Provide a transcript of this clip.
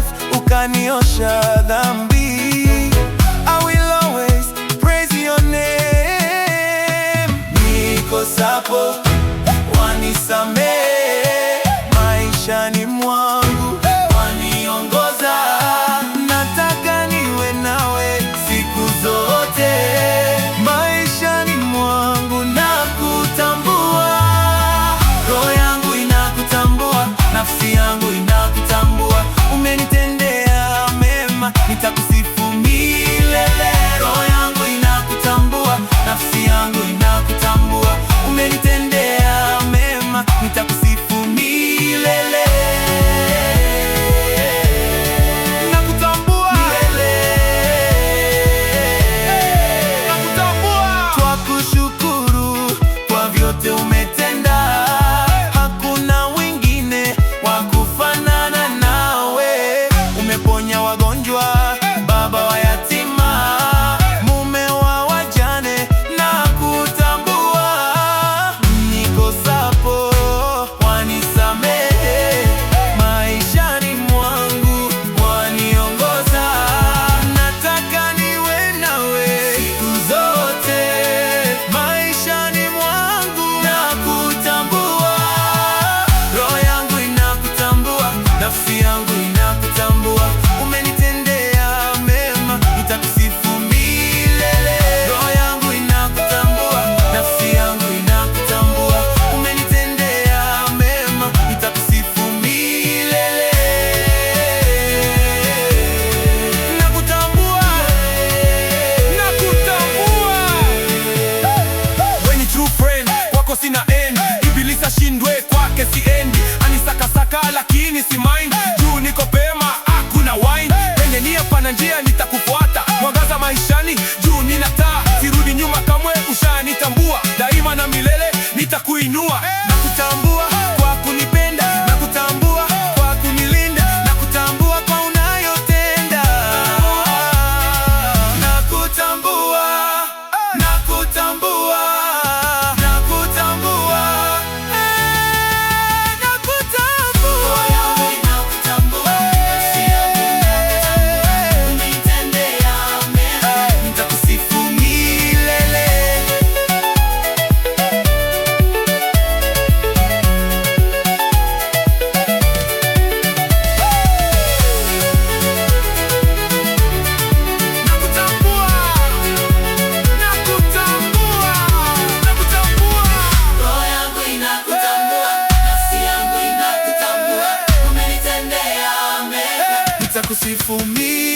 life, ukaniosha dhambi. I will always praise your name. Nikosapo wanisamehe, maishani mwangu waniongoza. Nataka niwe nawe siku zote, maishani mwangu nakutambua. Roho yangu inakutambua, nafsi yangu inakutambua. Umenitendea mema, nitakusifu milele. Roho yangu inakutambua, nafsi yangu inakutambua. Umenitendea mema, nitakusifu milele. Nakutambua milele, nakutambua. Twakushukuru kwa vyote umetenda, hakuna wengine wa kufanana nawe. Umeponya wagonjwa, baba wa yatima, mume wa wajane, nakutambua. Nikosapo wanisamehe, maishani mwangu waniongoza. Nataka niwe nawe siku zote, maishani mwangu nakutambua. Roho yangu inakutambua, nafsi yangu inakutambua. Umenitendea mema, nitakusifu milele. Roho yangu inakutambua, nafsi yangu inakutambua. Umenitendea mema, nitakusifu milele. Nakutambua, nakutambua. We ni true friend, kwako sina end. Ibilisi ashindwe, kwake siendi. Anisakasaka lakini si mind. Juu niko pema, hakuna wine. Penye nia pana njia, nitakufuata. Mwangaza maishani, juu nina taa. Sirudi nyuma kamwe, ushanitambua. Daima na milele, nitakuinua. Nakutambua kwa kunipenda, nakutambua kwa kunilinda, nakutambua kwa unayotenda. Nakutambua, nakutambua, nakutambua, nakutambua. Umenitendea mema, nitakusifu milele. Nakutambua, nakutambua, nakutambua. Roho yangu inakutambua, nafsi yangu inakutambua. Umenitendea mema, Nitakusifu milele.